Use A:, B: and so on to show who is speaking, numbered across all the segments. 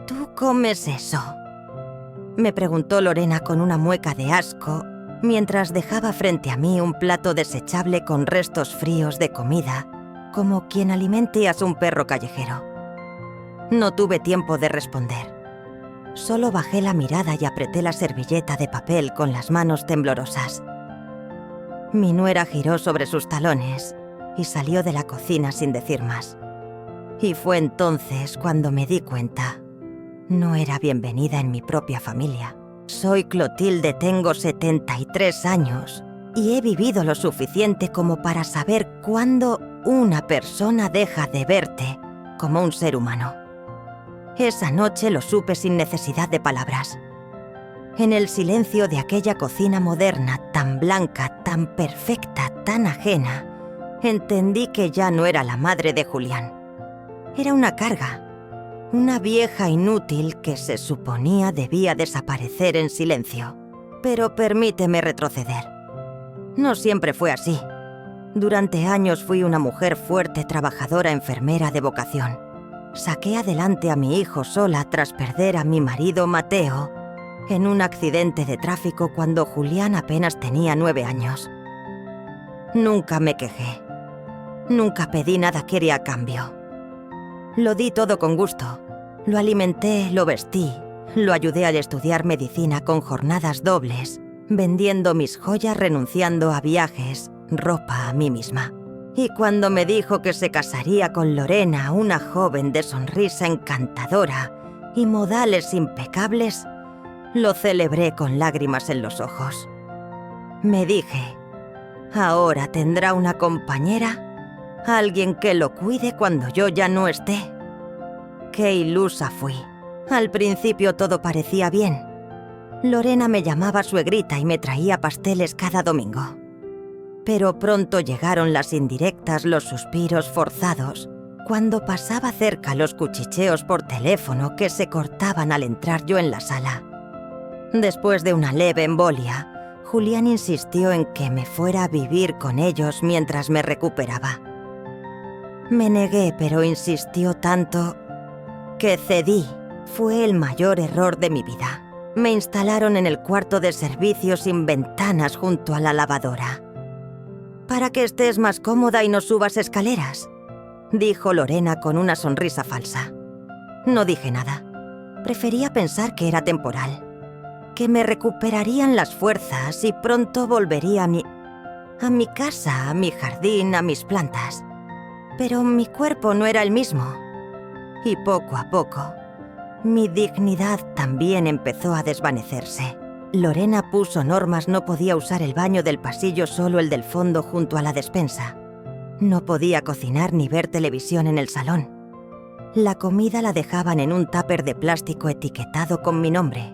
A: ¿Tú comes eso?, me preguntó Lorena con una mueca de asco, mientras dejaba frente a mí un plato desechable con restos fríos de comida, como quien alimente a un perro callejero. No tuve tiempo de responder. Solo bajé la mirada y apreté la servilleta de papel con las manos temblorosas. Mi nuera giró sobre sus talones y salió de la cocina sin decir más. Y fue entonces cuando me di cuenta. No era bienvenida en mi propia familia. Soy Clotilde, tengo 73 años y he vivido lo suficiente como para saber cuándo una persona deja de verte como un ser humano. Esa noche lo supe sin necesidad de palabras. En el silencio de aquella cocina moderna, tan blanca, tan perfecta, tan ajena, entendí que ya no era la madre de Julián. Era una carga. Una vieja inútil que se suponía debía desaparecer en silencio. Pero permíteme retroceder. No siempre fue así. Durante años fui una mujer fuerte, trabajadora, enfermera de vocación. Saqué adelante a mi hijo sola tras perder a mi marido Mateo en un accidente de tráfico cuando Julián apenas tenía 9 años. Nunca me quejé. Nunca pedí nada que era a cambio. Lo di todo con gusto. Lo alimenté, lo vestí, lo ayudé al estudiar medicina con jornadas dobles, vendiendo mis joyas, renunciando a viajes, ropa a mí misma. Y cuando me dijo que se casaría con Lorena, una joven de sonrisa encantadora y modales impecables, lo celebré con lágrimas en los ojos. Me dije, ahora tendrá una compañera, alguien que lo cuide cuando yo ya no esté. Qué ilusa fui. Al principio todo parecía bien. Lorena me llamaba suegrita y me traía pasteles cada domingo. Pero pronto llegaron las indirectas, los suspiros forzados, cuando pasaba cerca los cuchicheos por teléfono que se cortaban al entrar yo en la sala. Después de una leve embolia, Julián insistió en que me fuera a vivir con ellos mientras me recuperaba. Me negué, pero insistió tanto que cedí. Fue el mayor error de mi vida. Me instalaron en el cuarto de servicio sin ventanas junto a la lavadora. «Para que estés más cómoda y no subas escaleras», dijo Lorena con una sonrisa falsa. No dije nada. Prefería pensar que era temporal, que me recuperarían las fuerzas y pronto volvería a mi casa, a mi jardín, a mis plantas. Pero mi cuerpo no era el mismo. Y poco a poco, mi dignidad también empezó a desvanecerse. Lorena puso normas, no podía usar el baño del pasillo, solo el del fondo junto a la despensa. No podía cocinar ni ver televisión en el salón. La comida la dejaban en un tupper de plástico etiquetado con mi nombre.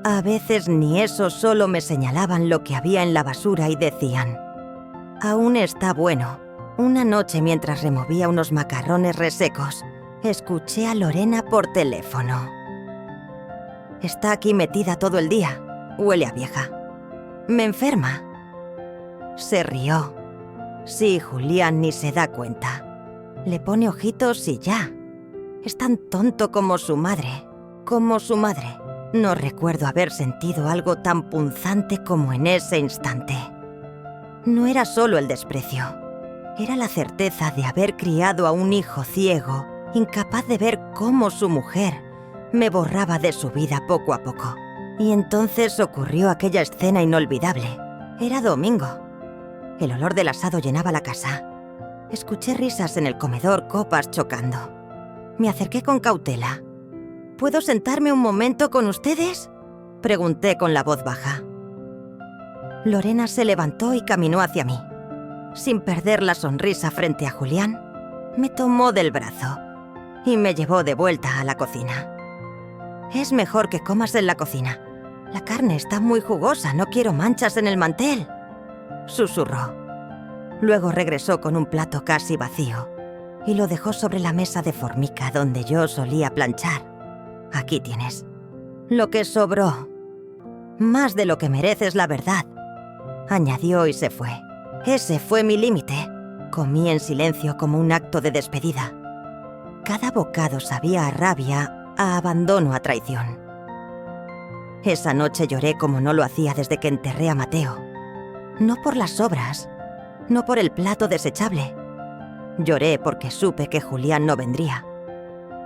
A: A veces ni eso, solo me señalaban lo que había en la basura y decían, «Aún está bueno». Una noche, mientras removía unos macarrones resecos, escuché a Lorena por teléfono. «Está aquí metida todo el día. Huele a vieja. Me enferma». Se rió. Sí, Julián ni se da cuenta. Le pone ojitos y ya. Es tan tonto como su madre. Como su madre. No recuerdo haber sentido algo tan punzante como en ese instante. No era solo el desprecio. Era la certeza de haber criado a un hijo ciego, incapaz de ver cómo su mujer me borraba de su vida poco a poco. Y entonces ocurrió aquella escena inolvidable. Era domingo. El olor del asado llenaba la casa. Escuché risas en el comedor, copas chocando. Me acerqué con cautela. «¿Puedo sentarme un momento con ustedes?», pregunté con la voz baja. Lorena se levantó y caminó hacia mí. Sin perder la sonrisa frente a Julián, me tomó del brazo y me llevó de vuelta a la cocina. «Es mejor que comas en la cocina. La carne está muy jugosa, no quiero manchas en el mantel», susurró. Luego regresó con un plato casi vacío y lo dejó sobre la mesa de formica donde yo solía planchar. «Aquí tienes. Lo que sobró. Más de lo que mereces, la verdad», añadió y se fue. Ese fue mi límite. Comí en silencio como un acto de despedida. Cada bocado sabía a rabia a abandono, a traición. Esa noche lloré como no lo hacía desde que enterré a Mateo. No por las obras, no por el plato desechable. Lloré porque supe que Julián no vendría.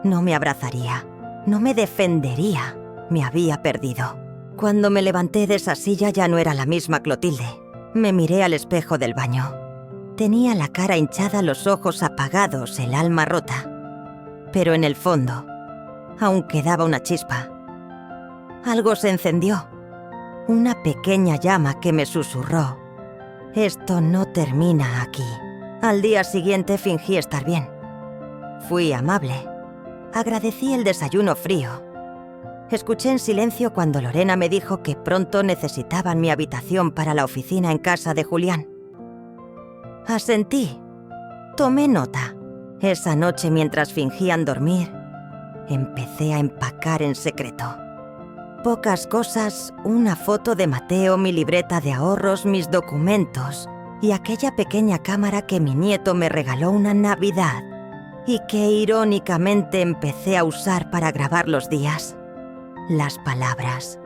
A: No me abrazaría, no me defendería. Me había perdido. Cuando me levanté de esa silla ya no era la misma Clotilde. Me miré al espejo del baño. Tenía la cara hinchada, los ojos apagados, el alma rota. Pero en el fondo, aún quedaba una chispa. Algo se encendió. Una pequeña llama que me susurró: esto no termina aquí. Al día siguiente fingí estar bien. Fui amable. Agradecí el desayuno frío. Escuché en silencio cuando Lorena me dijo que pronto necesitaban mi habitación para la oficina en casa de Julián. Asentí. Tomé nota. Esa noche, mientras fingían dormir, empecé a empacar en secreto. Pocas cosas, una foto de Mateo, mi libreta de ahorros, mis documentos y aquella pequeña cámara que mi nieto me regaló una Navidad y que irónicamente empecé a usar para grabar los días. Las palabras,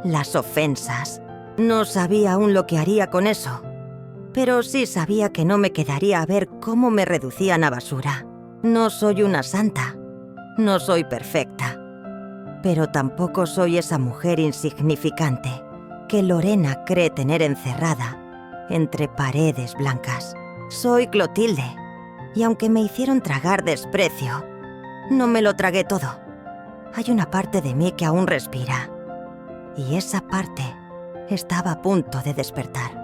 A: las ofensas. No sabía aún lo que haría con eso, pero sí sabía que no me quedaría a ver cómo me reducían a basura. No soy una santa, no soy perfecta, pero tampoco soy esa mujer insignificante que Lorena cree tener encerrada entre paredes blancas. Soy Clotilde, y aunque me hicieron tragar desprecio, no me lo tragué todo. Hay una parte de mí que aún respira, y esa parte estaba a punto de despertar.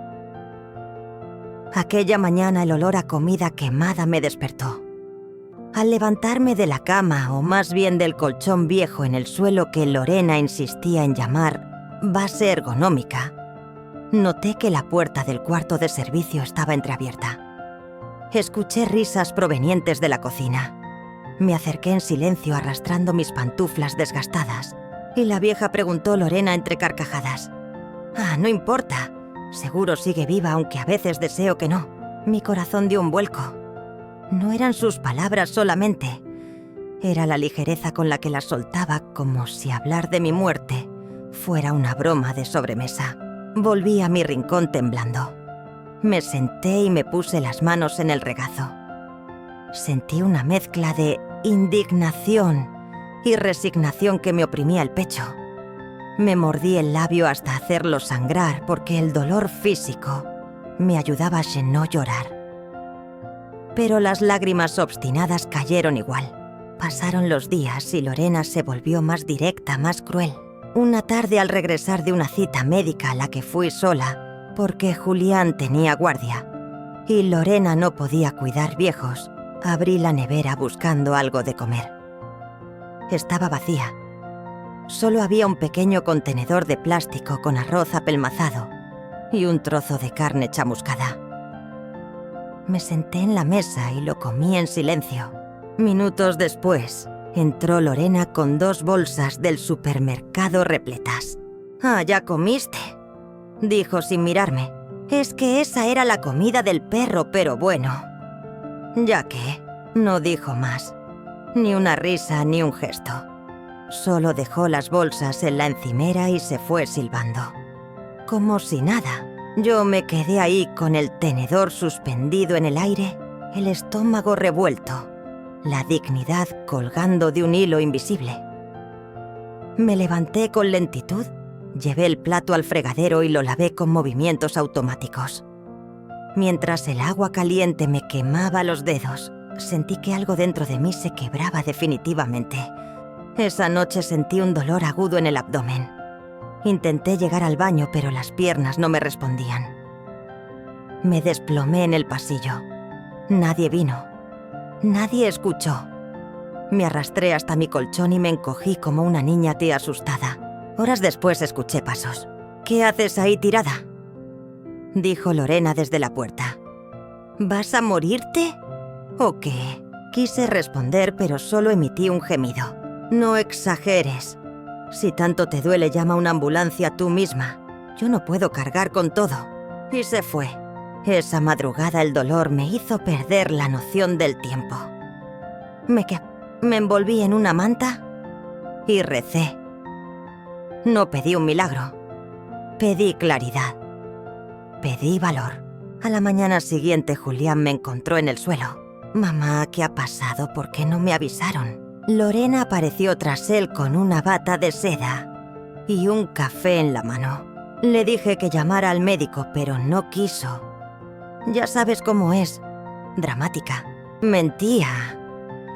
A: Aquella mañana el olor a comida quemada me despertó. Al levantarme de la cama, o más bien del colchón viejo en el suelo que Lorena insistía en llamar base ergonómica, noté que la puerta del cuarto de servicio estaba entreabierta. Escuché risas provenientes de la cocina. Me acerqué en silencio arrastrando mis pantuflas desgastadas, y la vieja preguntó Lorena entre carcajadas: «Ah, no importa. Seguro sigue viva, aunque a veces deseo que no». Mi corazón dio un vuelco. No eran sus palabras solamente. Era la ligereza con la que las soltaba, como si hablar de mi muerte fuera una broma de sobremesa. Volví a mi rincón temblando. Me senté y me puse las manos en el regazo. Sentí una mezcla de indignación y resignación que me oprimía el pecho. Me mordí el labio hasta hacerlo sangrar porque el dolor físico me ayudaba a no llorar. Pero las lágrimas obstinadas cayeron igual. Pasaron los días y Lorena se volvió más directa, más cruel. Una tarde, al regresar de una cita médica a la que fui sola, porque Julián tenía guardia y Lorena no podía cuidar viejos, abrí la nevera buscando algo de comer. Estaba vacía. Solo había un pequeño contenedor de plástico con arroz apelmazado y un trozo de carne chamuscada. Me senté en la mesa y lo comí en silencio. Minutos después, entró Lorena con 2 bolsas del supermercado repletas. «Ah, ¿ya comiste?», dijo sin mirarme. «Es que esa era la comida del perro, pero bueno». «¿Ya qué?», no dijo más. Ni una risa ni un gesto. Solo dejó las bolsas en la encimera y se fue silbando. Como si nada. Yo me quedé ahí con el tenedor suspendido en el aire, el estómago revuelto, la dignidad colgando de un hilo invisible. Me levanté con lentitud, llevé el plato al fregadero y lo lavé con movimientos automáticos. Mientras el agua caliente me quemaba los dedos, sentí que algo dentro de mí se quebraba definitivamente. Esa noche sentí un dolor agudo en el abdomen. Intenté llegar al baño, pero las piernas no me respondían. Me desplomé en el pasillo. Nadie vino. Nadie escuchó. Me arrastré hasta mi colchón y me encogí como una niña asustada. Horas después escuché pasos. «¿Qué haces ahí tirada?», dijo Lorena desde la puerta. «¿Vas a morirte? ¿O qué?». Quise responder, pero solo emití un gemido. «No exageres. Si tanto te duele, llama a una ambulancia tú misma. Yo no puedo cargar con todo». Y se fue. Esa madrugada el dolor me hizo perder la noción del tiempo. Me envolví en una manta y recé. No pedí un milagro. Pedí claridad. Pedí valor. A la mañana siguiente, Julián me encontró en el suelo. «Mamá, ¿qué ha pasado? ¿Por qué no me avisaron?» Lorena apareció tras él con una bata de seda y un café en la mano. Le dije que llamara al médico, pero no quiso. Ya sabes cómo es. Dramática. Mentía.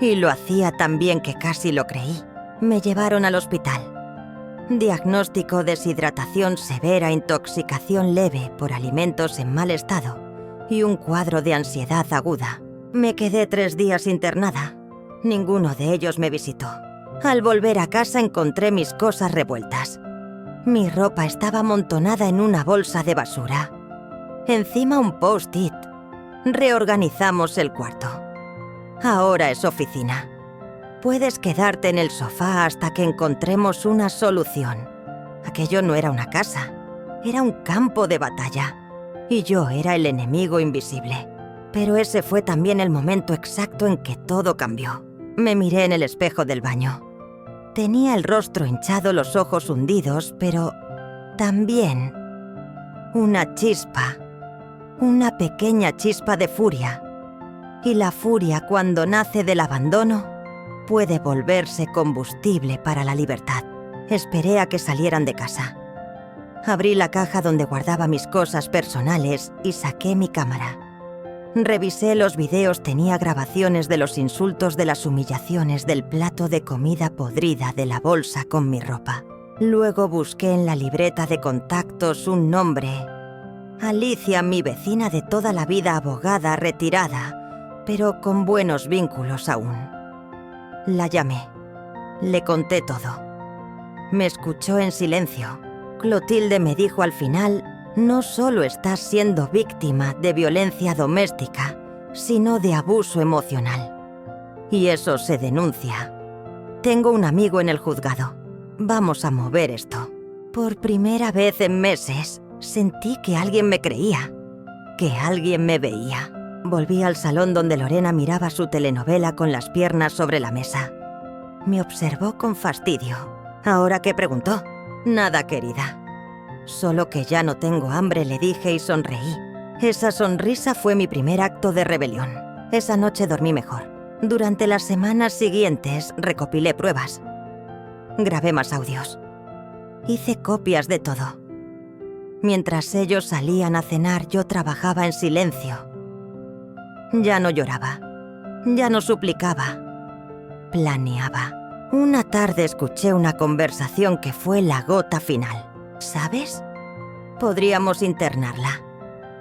A: Y lo hacía tan bien que casi lo creí. Me llevaron al hospital. Diagnóstico: deshidratación severa, intoxicación leve por alimentos en mal estado y un cuadro de ansiedad aguda. Me quedé 3 días internada. Ninguno de ellos me visitó. Al volver a casa encontré mis cosas revueltas. Mi ropa estaba amontonada en una bolsa de basura. Encima un post-it. Reorganizamos el cuarto. Ahora es oficina. Puedes quedarte en el sofá hasta que encontremos una solución. Aquello no era una casa, era un campo de batalla. Y yo era el enemigo invisible. Pero ese fue también el momento exacto en que todo cambió. Me miré en el espejo del baño. Tenía el rostro hinchado, los ojos hundidos, pero también una chispa. Una pequeña chispa de furia. Y la furia, cuando nace del abandono, puede volverse combustible para la libertad. Esperé a que salieran de casa. Abrí la caja donde guardaba mis cosas personales y saqué mi cámara. Revisé los videos, tenía grabaciones de los insultos, de las humillaciones, del plato de comida podrida, de la bolsa con mi ropa. Luego busqué en la libreta de contactos un nombre. Alicia, mi vecina de toda la vida, abogada, retirada, pero con buenos vínculos aún. La llamé. Le conté todo. Me escuchó en silencio. Clotilde me dijo al final: no solo estás siendo víctima de violencia doméstica, sino de abuso emocional. Y eso se denuncia. Tengo un amigo en el juzgado. Vamos a mover esto. Por primera vez en meses, sentí que alguien me creía, que alguien me veía. Volví al salón donde Lorena miraba su telenovela con las piernas sobre la mesa. Me observó con fastidio. ¿Ahora qué preguntó? Nada, querida. Solo que ya no tengo hambre, le dije y sonreí. Esa sonrisa fue mi primer acto de rebelión. Esa noche dormí mejor. Durante las semanas siguientes recopilé pruebas. Grabé más audios. Hice copias de todo. Mientras ellos salían a cenar, yo trabajaba en silencio. Ya no lloraba. Ya no suplicaba. Planeaba. Una tarde escuché una conversación que fue la gota final. ¿Sabes? Podríamos internarla,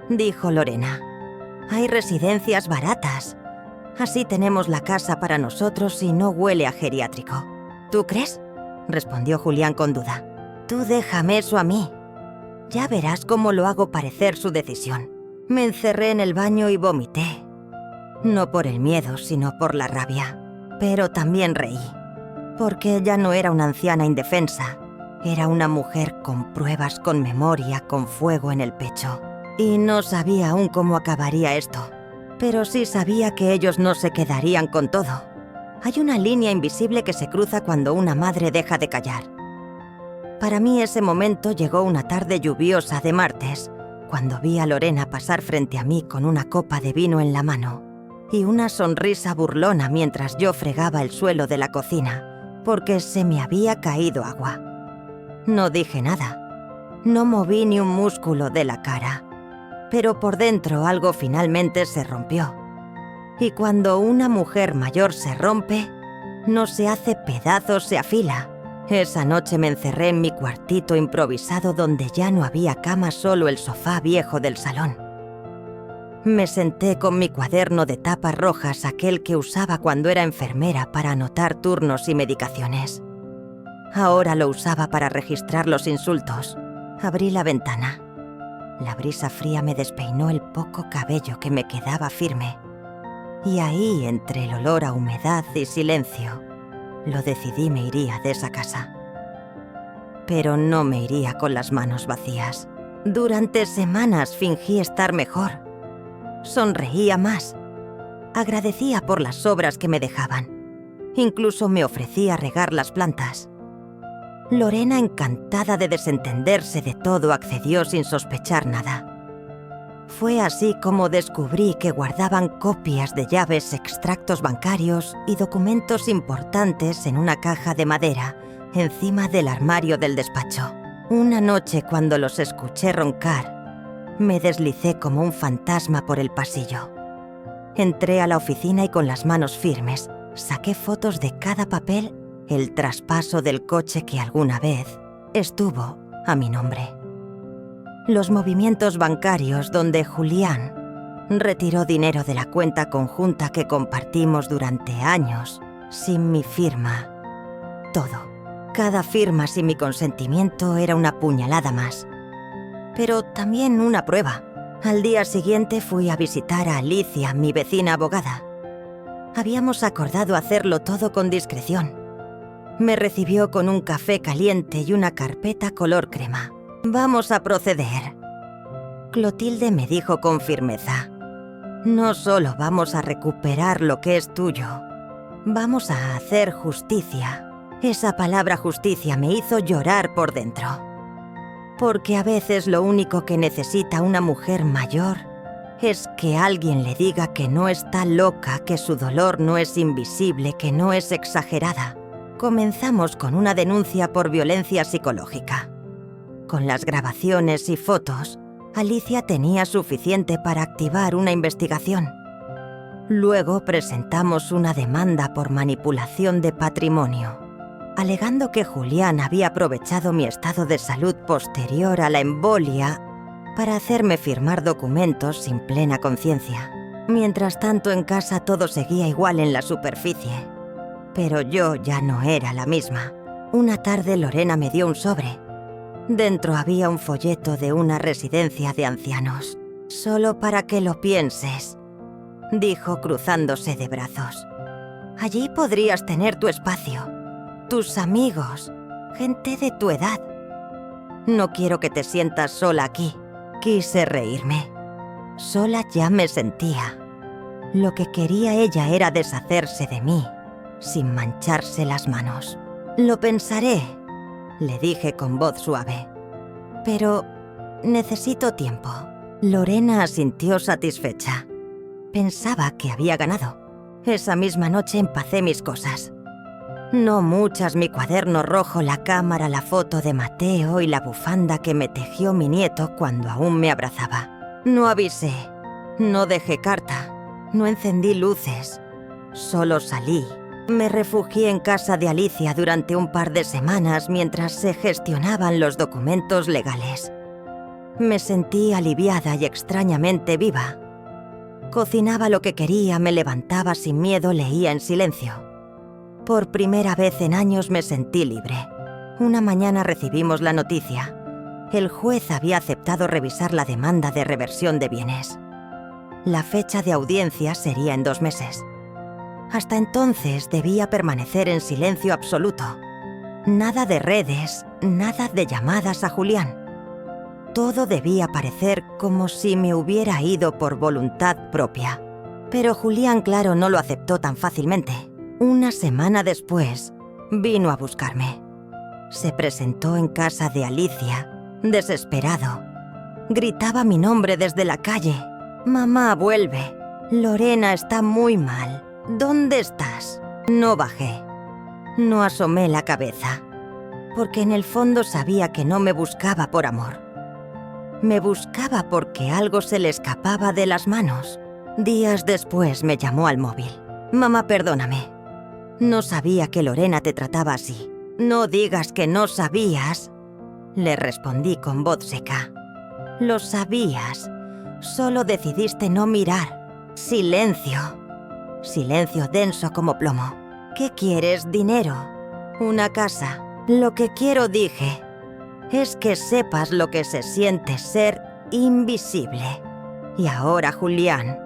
A: dijo Lorena. Hay residencias baratas. Así tenemos la casa para nosotros y no huele a geriátrico. ¿Tú crees? Respondió Julián con duda. Tú déjame eso a mí. Ya verás cómo lo hago parecer su decisión. Me encerré en el baño y vomité. No por el miedo, sino por la rabia. Pero también reí. Porque ella no era una anciana indefensa. Era una mujer con pruebas, con memoria, con fuego en el pecho. Y no sabía aún cómo acabaría esto. Pero sí sabía que ellos no se quedarían con todo. Hay una línea invisible que se cruza cuando una madre deja de callar. Para mí ese momento llegó una tarde lluviosa de martes, cuando vi a Lorena pasar frente a mí con una copa de vino en la mano y una sonrisa burlona mientras yo fregaba el suelo de la cocina, porque se me había caído agua. No dije nada. No moví ni un músculo de la cara. Pero por dentro algo finalmente se rompió. Y cuando una mujer mayor se rompe, no se hace pedazos, se afila. Esa noche me encerré en mi cuartito improvisado donde ya no había cama, solo el sofá viejo del salón. Me senté con mi cuaderno de tapas rojas, aquel que usaba cuando era enfermera para anotar turnos y medicaciones. Ahora lo usaba para registrar los insultos. Abrí la ventana. La brisa fría me despeinó el poco cabello que me quedaba firme. Y ahí, entre el olor a humedad y silencio, lo decidí, me iría de esa casa. Pero no me iría con las manos vacías. Durante semanas fingí estar mejor. Sonreía más. Agradecía por las obras que me dejaban. Incluso me ofrecía regar las plantas. Lorena, encantada de desentenderse de todo, accedió sin sospechar nada. Fue así como descubrí que guardaban copias de llaves, extractos bancarios y documentos importantes en una caja de madera encima del armario del despacho. Una noche, cuando los escuché roncar, me deslicé como un fantasma por el pasillo. Entré a la oficina y con las manos firmes saqué fotos de cada papel, el traspaso del coche que alguna vez estuvo a mi nombre. Los movimientos bancarios donde Julián retiró dinero de la cuenta conjunta que compartimos durante años, sin mi firma. Todo. Cada firma sin mi consentimiento era una puñalada más. Pero también una prueba. Al día siguiente fui a visitar a Alicia, mi vecina abogada. Habíamos acordado hacerlo todo con discreción. Me recibió con un café caliente y una carpeta color crema. «Vamos a proceder». Clotilde me dijo con firmeza: «No solo vamos a recuperar lo que es tuyo, vamos a hacer justicia». Esa palabra justicia me hizo llorar por dentro. Porque a veces lo único que necesita una mujer mayor es que alguien le diga que no está loca, que su dolor no es invisible, que no es exagerada. Comenzamos con una denuncia por violencia psicológica. Con las grabaciones y fotos, Alicia tenía suficiente para activar una investigación. Luego presentamos una demanda por manipulación de patrimonio, alegando que Julián había aprovechado mi estado de salud posterior a la embolia para hacerme firmar documentos sin plena conciencia. Mientras tanto, en casa todo seguía igual en la superficie. Pero yo ya no era la misma. Una tarde Lorena me dio un sobre. Dentro había un folleto de una residencia de ancianos. «Solo para que lo pienses», dijo cruzándose de brazos. «Allí podrías tener tu espacio, tus amigos, gente de tu edad. No quiero que te sientas sola aquí». Quise reírme. Sola ya me sentía. Lo que quería ella era deshacerse de mí, sin mancharse las manos. «Lo pensaré», le dije con voz suave. «Pero necesito tiempo». Lorena asintió satisfecha. Pensaba que había ganado. Esa misma noche empacé mis cosas. No muchas: mi cuaderno rojo, la cámara, la foto de Mateo y la bufanda que me tejió mi nieto cuando aún me abrazaba. No avisé, no dejé carta, no encendí luces. Solo salí. Me refugié en casa de Alicia durante un par de semanas mientras se gestionaban los documentos legales. Me sentí aliviada y extrañamente viva. Cocinaba lo que quería, me levantaba sin miedo, leía en silencio. Por primera vez en años me sentí libre. Una mañana recibimos la noticia. El juez había aceptado revisar la demanda de reversión de bienes. La fecha de audiencia sería en 2 meses. Hasta entonces debía permanecer en silencio absoluto. Nada de redes, nada de llamadas a Julián. Todo debía parecer como si me hubiera ido por voluntad propia. Pero Julián, claro, no lo aceptó tan fácilmente. Una semana después, vino a buscarme. Se presentó en casa de Alicia, desesperado. Gritaba mi nombre desde la calle. «Mamá, vuelve. Lorena está muy mal. ¿Dónde estás?» No bajé. No asomé la cabeza, porque en el fondo sabía que no me buscaba por amor. Me buscaba porque algo se le escapaba de las manos. Días después me llamó al móvil. «Mamá, perdóname. No sabía que Lorena te trataba así». «No digas que no sabías», le respondí con voz seca. «Lo sabías. Solo decidiste no mirar». Silencio. Silencio denso como plomo. «¿Qué quieres? ¿Dinero? ¿Una casa?» «Lo que quiero», dije, «es que sepas lo que se siente ser invisible. Y ahora, Julián,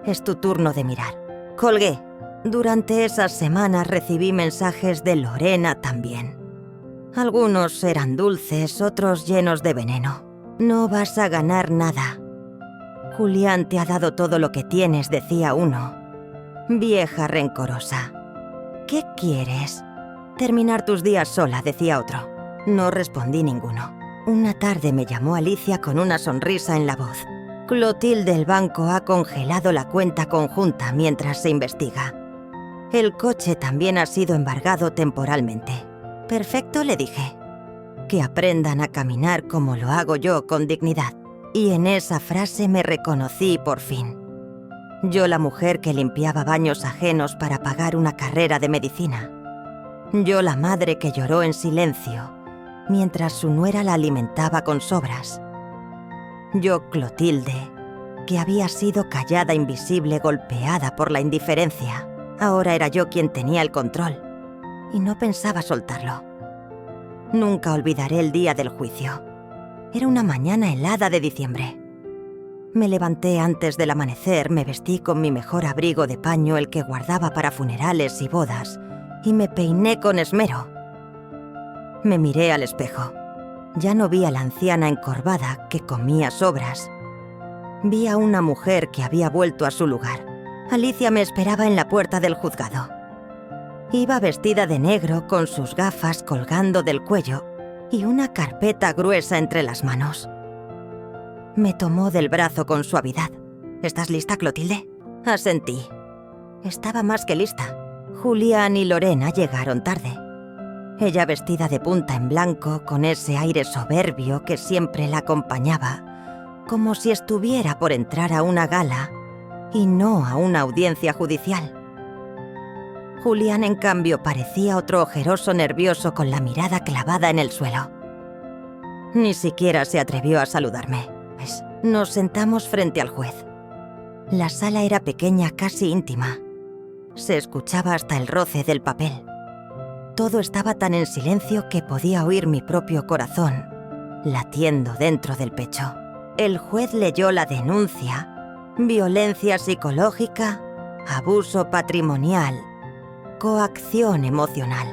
A: es tu turno de mirar». Colgué. Durante esas semanas recibí mensajes de Lorena también. Algunos eran dulces, otros llenos de veneno. «No vas a ganar nada. Julián te ha dado todo lo que tienes», decía uno. «Vieja rencorosa. ¿Qué quieres?» «Terminar tus días sola», decía otro. No respondí ninguno. Una tarde me llamó Alicia con una sonrisa en la voz. Clotilde, el banco ha congelado la cuenta conjunta mientras se investiga. El coche también ha sido embargado temporalmente. Perfecto, le dije. Que aprendan a caminar como lo hago yo, con dignidad. Y en esa frase me reconocí por fin. Yo, la mujer que limpiaba baños ajenos para pagar una carrera de medicina. Yo, la madre que lloró en silencio mientras su nuera la alimentaba con sobras. Yo, Clotilde, que había sido callada, invisible, golpeada por la indiferencia. Ahora era yo quien tenía el control, y no pensaba soltarlo. Nunca olvidaré el día del juicio. Era una mañana helada de diciembre. Me levanté antes del amanecer, me vestí con mi mejor abrigo de paño, el que guardaba para funerales y bodas, y me peiné con esmero. Me miré al espejo. Ya no vi a la anciana encorvada que comía sobras. Vi a una mujer que había vuelto a su lugar. Alicia me esperaba en la puerta del juzgado. Iba vestida de negro, con sus gafas colgando del cuello y una carpeta gruesa entre las manos. Me tomó del brazo con suavidad. ¿Estás lista, Clotilde? Asentí. Estaba más que lista. Julián y Lorena llegaron tarde. Ella vestida de punta en blanco, con ese aire soberbio que siempre la acompañaba, como si estuviera por entrar a una gala y no a una audiencia judicial. Julián, en cambio, parecía otro ojeroso nervioso con la mirada clavada en el suelo. Ni siquiera se atrevió a saludarme. Nos sentamos frente al juez. La sala era pequeña, casi íntima. Se escuchaba hasta el roce del papel. Todo estaba tan en silencio que podía oír mi propio corazón latiendo dentro del pecho. El juez leyó la denuncia: violencia psicológica, abuso patrimonial, coacción emocional.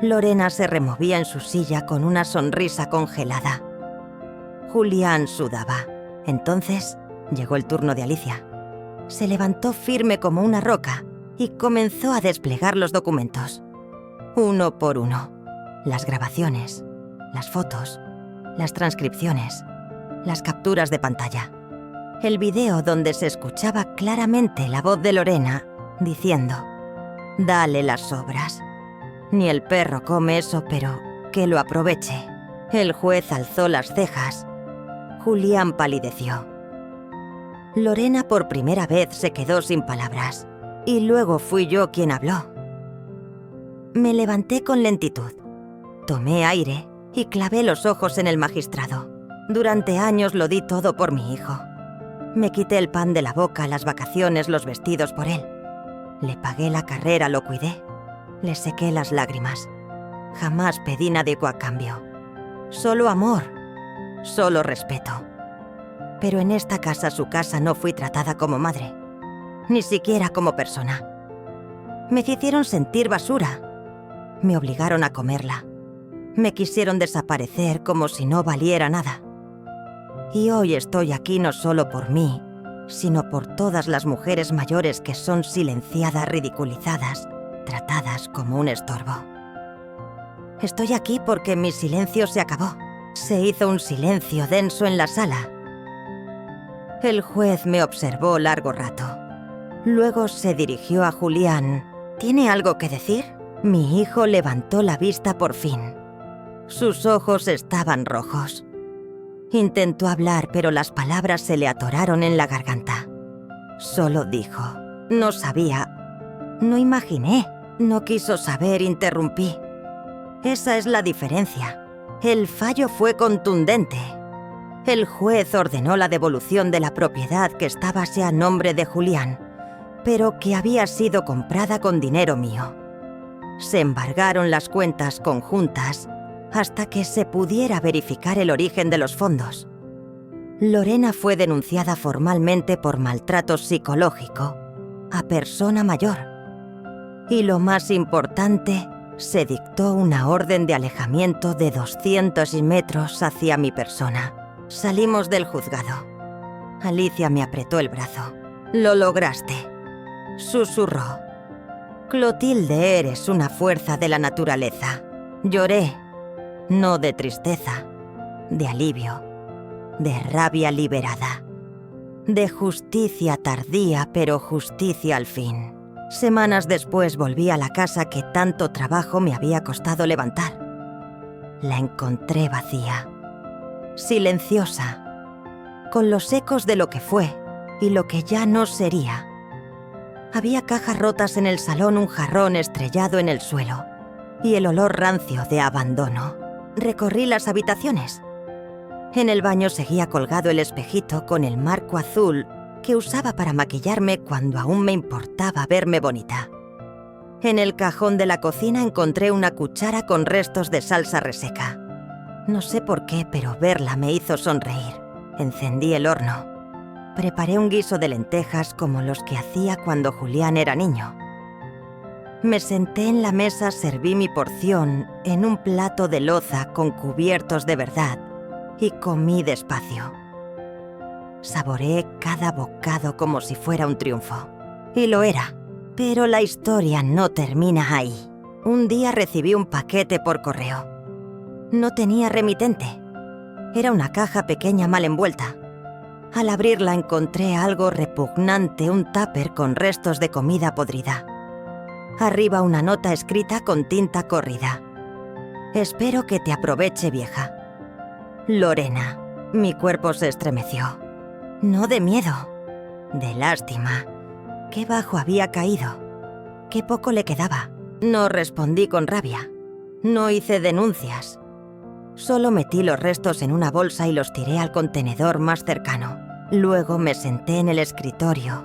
A: Lorena se removía en su silla con una sonrisa congelada. Julián sudaba. Entonces llegó el turno de Alicia. Se levantó firme como una roca y comenzó a desplegar los documentos. Uno por uno. Las grabaciones, las fotos, las transcripciones, las capturas de pantalla. El video donde se escuchaba claramente la voz de Lorena diciendo: «Dale las sobras. Ni el perro come eso, pero que lo aproveche». El juez alzó las cejas. Julián palideció. Lorena por primera vez se quedó sin palabras, y luego fui yo quien habló. Me levanté con lentitud, tomé aire y clavé los ojos en el magistrado. Durante años lo di todo por mi hijo. Me quité el pan de la boca, las vacaciones, los vestidos por él. Le pagué la carrera, lo cuidé. Le sequé las lágrimas. Jamás pedí nada a cambio. Solo amor, solo respeto. Pero en esta casa, su casa, no fui tratada como madre, ni siquiera como persona. Me hicieron sentir basura. Me obligaron a comerla. Me quisieron desaparecer como si no valiera nada. Y hoy estoy aquí no solo por mí, sino por todas las mujeres mayores que son silenciadas, ridiculizadas, tratadas como un estorbo. Estoy aquí porque mi silencio se acabó. Se hizo un silencio denso en la sala. El juez me observó largo rato. Luego se dirigió a Julián. ¿Tiene algo que decir? Mi hijo levantó la vista por fin. Sus ojos estaban rojos. Intentó hablar, pero las palabras se le atoraron en la garganta. Solo dijo: «No sabía, no imaginé, no quiso saber», interrumpí. Esa es la diferencia. El fallo fue contundente. El juez ordenó la devolución de la propiedad que estaba a nombre de Julián, pero que había sido comprada con dinero mío. Se embargaron las cuentas conjuntas hasta que se pudiera verificar el origen de los fondos. Lorena fue denunciada formalmente por maltrato psicológico a persona mayor. Y lo más importante, se dictó una orden de alejamiento de 200 metros hacia mi persona. Salimos del juzgado. Alicia me apretó el brazo. «Lo lograste», susurró. «Clotilde, eres una fuerza de la naturaleza». Lloré. no de tristeza, de alivio, de rabia liberada, de justicia tardía, pero justicia al fin. Semanas después volví a la casa que tanto trabajo me había costado levantar. La encontré vacía, silenciosa, con los ecos de lo que fue y lo que ya no sería. Había cajas rotas en el salón, un jarrón estrellado en el suelo y el olor rancio de abandono. Recorrí las habitaciones. En el baño seguía colgado el espejito con el marco azul que usaba para maquillarme cuando aún me importaba verme bonita. En el cajón de la cocina encontré una cuchara con restos de salsa reseca. No sé por qué, pero verla me hizo sonreír. Encendí el horno. Preparé un guiso de lentejas como los que hacía cuando Julián era niño. Me senté en la mesa, serví mi porción en un plato de loza con cubiertos de verdad y comí despacio. Saboreé cada bocado como si fuera un triunfo. Y lo era. Pero la historia no termina ahí. Un día recibí un paquete por correo. No tenía remitente. Era una caja pequeña mal envuelta. Al abrirla encontré algo repugnante, un tupper con restos de comida podrida. Arriba una nota escrita con tinta corrida. Espero que te aproveche, vieja. Lorena. Mi cuerpo se estremeció. No de miedo, de lástima. Qué bajo había caído. Qué poco le quedaba. No respondí con rabia. No hice denuncias. Solo metí los restos en una bolsa y los tiré al contenedor más cercano. Luego me senté en el escritorio.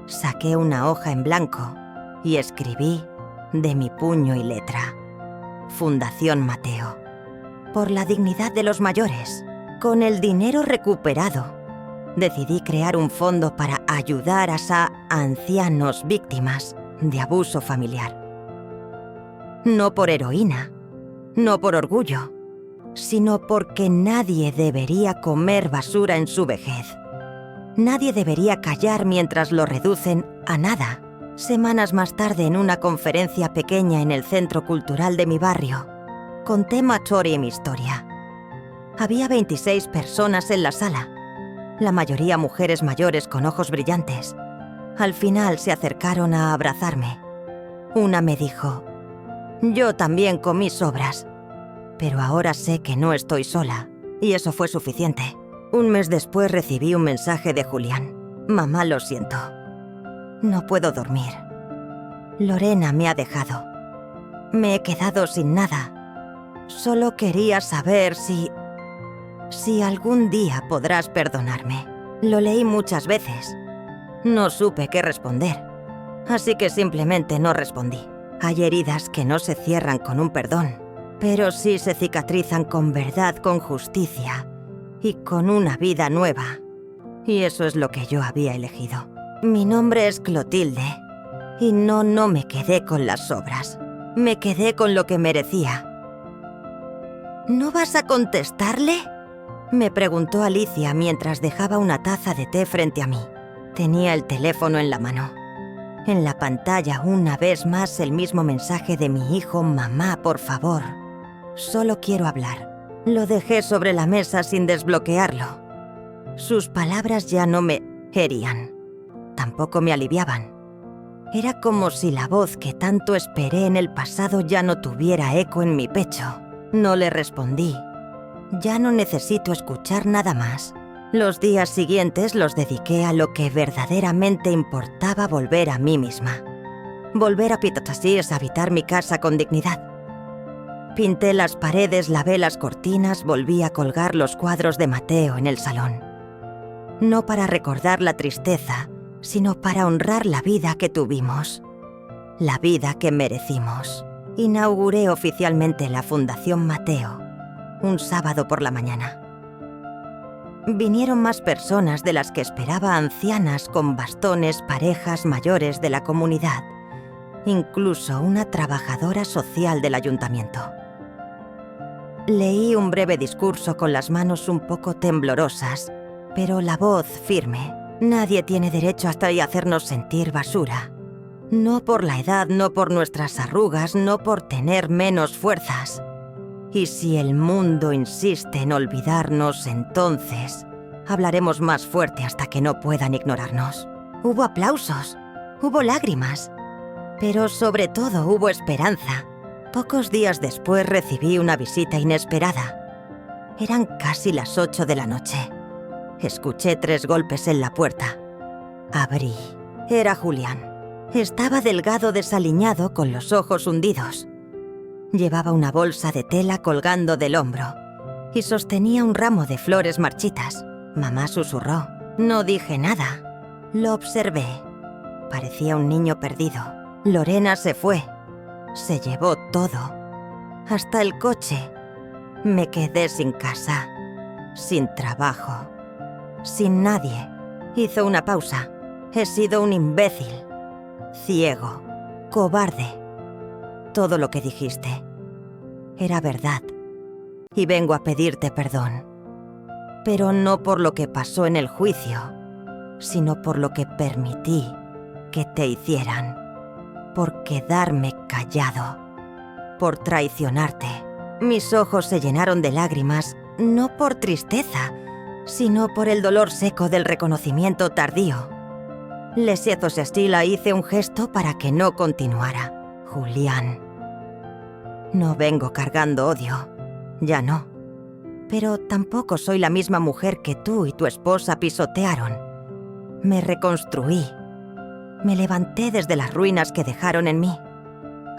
A: Saqué una hoja en blanco y escribí de mi puño y letra: Fundación Mateo. Por la dignidad de los mayores. Con el dinero recuperado, decidí crear un fondo para ayudar a ancianos víctimas de abuso familiar. No por heroína, no por orgullo, sino porque nadie debería comer basura en su vejez. Nadie debería callar mientras lo reducen a nada. Semanas más tarde, en una conferencia pequeña en el centro cultural de mi barrio, conté Matori mi historia. Había 26 personas en la sala, la mayoría mujeres mayores con ojos brillantes. Al final se acercaron a abrazarme. Una me dijo: yo también comí sobras, pero ahora sé que no estoy sola, y eso fue suficiente. Un mes después recibí un mensaje de Julián: mamá, lo siento. No puedo dormir. Lorena me ha dejado. Me he quedado sin nada. Solo quería saber si algún día podrás perdonarme. Lo leí muchas veces. No supe qué responder, así que simplemente no respondí. Hay heridas que no se cierran con un perdón, pero sí se cicatrizan con verdad, con justicia y con una vida nueva. Y eso es lo que yo había elegido. Mi nombre es Clotilde, y no me quedé con las sobras. Me quedé con lo que merecía. ¿No vas a contestarle?, me preguntó Alicia mientras dejaba una taza de té frente a mí. Tenía el teléfono en la mano. En la pantalla, una vez más, el mismo mensaje de mi hijo: mamá, por favor. Solo quiero hablar. Lo dejé sobre la mesa sin desbloquearlo. Sus palabras ya no me herían. Tampoco me aliviaban. Era como si la voz que tanto esperé en el pasado ya no tuviera eco en mi pecho. No le respondí. Ya no necesito escuchar nada más. Los días siguientes los dediqué a lo que verdaderamente importaba: volver a mí misma. Volver a Pitatasís, a habitar mi casa con dignidad. Pinté las paredes, lavé las cortinas, volví a colgar los cuadros de Mateo en el salón. No para recordar la tristeza, sino para honrar la vida que tuvimos. La vida que merecimos. Inauguré oficialmente la Fundación Mateo un sábado por la mañana. Vinieron más personas de las que esperaba: ancianas con bastones, parejas mayores de la comunidad, incluso una trabajadora social del ayuntamiento. Leí un breve discurso con las manos un poco temblorosas, pero la voz firme. Nadie tiene derecho hasta a hacernos sentir basura. No por la edad, no por nuestras arrugas, no por tener menos fuerzas. Y si el mundo insiste en olvidarnos, entonces hablaremos más fuerte hasta que no puedan ignorarnos. Hubo aplausos, hubo lágrimas, pero sobre todo hubo esperanza. Pocos días después recibí una visita inesperada. Eran casi las 8 de la noche. Escuché 3 golpes en la puerta. Abrí. Era Julián. Estaba delgado, desaliñado, con los ojos hundidos. Llevaba una bolsa de tela colgando del hombro y sostenía un ramo de flores marchitas. Mamá susurró. No dije nada. Lo observé. Parecía un niño perdido. Lorena se fue. Se llevó todo. Hasta el coche. Me quedé sin casa, sin trabajo, sin nadie. Hizo una pausa. He sido un imbécil, ciego, cobarde. Todo lo que dijiste era verdad. Y vengo a pedirte perdón. Pero no por lo que pasó en el juicio, sino por lo que permití que te hicieran. Por quedarme callado. Por traicionarte. Mis ojos se llenaron de lágrimas, no por tristeza, sino por el dolor seco del reconocimiento tardío. Laissez stila hice un gesto para que no continuara. Julián. No vengo cargando odio. Ya no. Pero tampoco soy la misma mujer que tú y tu esposa pisotearon. Me reconstruí. Me levanté desde las ruinas que dejaron en mí.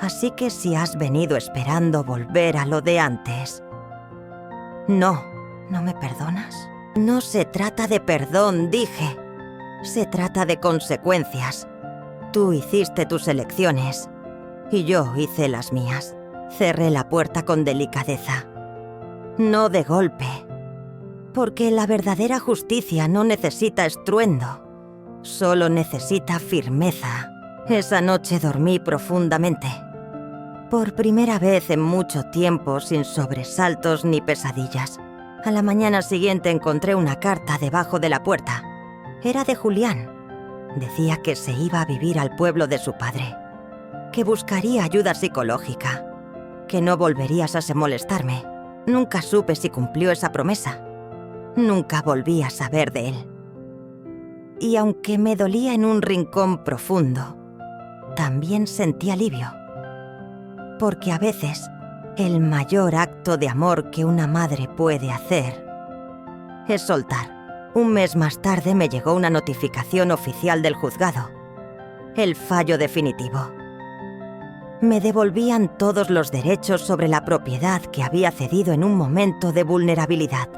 A: Así que si has venido esperando volver a lo de antes... No, ¿no me perdonas? No se trata de perdón, dije. Se trata de consecuencias. Tú hiciste tus elecciones y yo hice las mías. Cerré la puerta con delicadeza. No de golpe. Porque la verdadera justicia no necesita estruendo. Solo necesita firmeza. Esa noche dormí profundamente. Por primera vez en mucho tiempo, sin sobresaltos ni pesadillas. A la mañana siguiente encontré una carta debajo de la puerta. Era de Julián. Decía que se iba a vivir al pueblo de su padre. Que buscaría ayuda psicológica. Que no volverías a molestarme. Nunca supe si cumplió esa promesa. Nunca volví a saber de él. Y aunque me dolía en un rincón profundo, también sentí alivio. Porque a veces, el mayor acto de amor que una madre puede hacer es soltar. Un mes más tarde me llegó una notificación oficial del juzgado. El fallo definitivo. Me devolvían todos los derechos sobre la propiedad que había cedido en un momento de vulnerabilidad.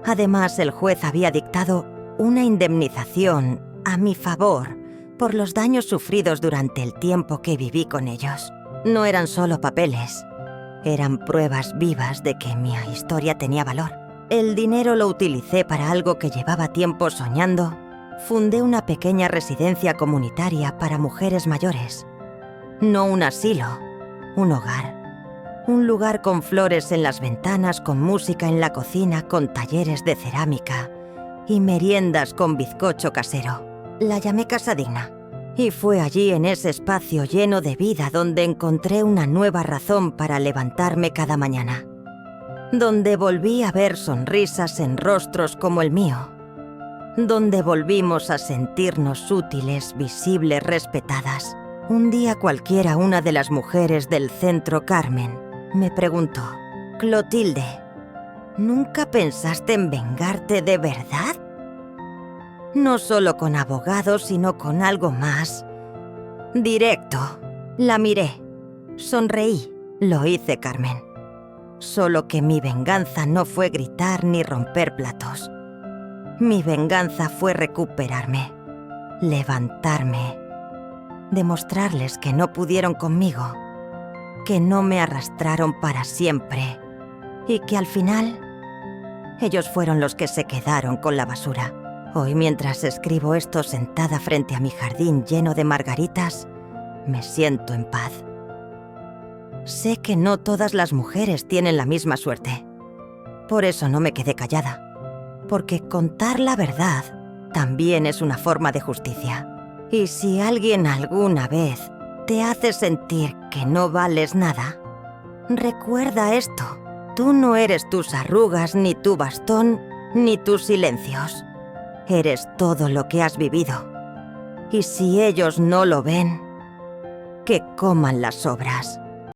A: Además, el juez había dictado una indemnización a mi favor por los daños sufridos durante el tiempo que viví con ellos. No eran solo papeles, eran pruebas vivas de que mi historia tenía valor. El dinero lo utilicé para algo que llevaba tiempo soñando. Fundé una pequeña residencia comunitaria para mujeres mayores. No un asilo, un hogar. Un lugar con flores en las ventanas, con música en la cocina, con talleres de cerámica y meriendas con bizcocho casero. La llamé Casa Digna. Y fue allí, en ese espacio lleno de vida, donde encontré una nueva razón para levantarme cada mañana. Donde volví a ver sonrisas en rostros como el mío. Donde volvimos a sentirnos útiles, visibles, respetadas. Un día cualquiera, una de las mujeres del centro, Carmen, me preguntó: Clotilde, ¿nunca pensaste en vengarte de verdad? No solo con abogados, sino con algo más directo. La miré. Sonreí. Lo hice, Carmen. Solo que mi venganza no fue gritar ni romper platos. Mi venganza fue recuperarme, levantarme, demostrarles que no pudieron conmigo, que no me arrastraron para siempre y que al final ellos fueron los que se quedaron con la basura. Hoy, mientras escribo esto sentada frente a mi jardín lleno de margaritas, me siento en paz. Sé que no todas las mujeres tienen la misma suerte. Por eso no me quedé callada. Porque contar la verdad también es una forma de justicia. Y si alguien alguna vez te hace sentir que no vales nada, Recuerda esto. Tú no eres tus arrugas, ni tu bastón, ni tus silencios. Eres todo lo que has vivido. Y si ellos no lo ven, que coman las sobras.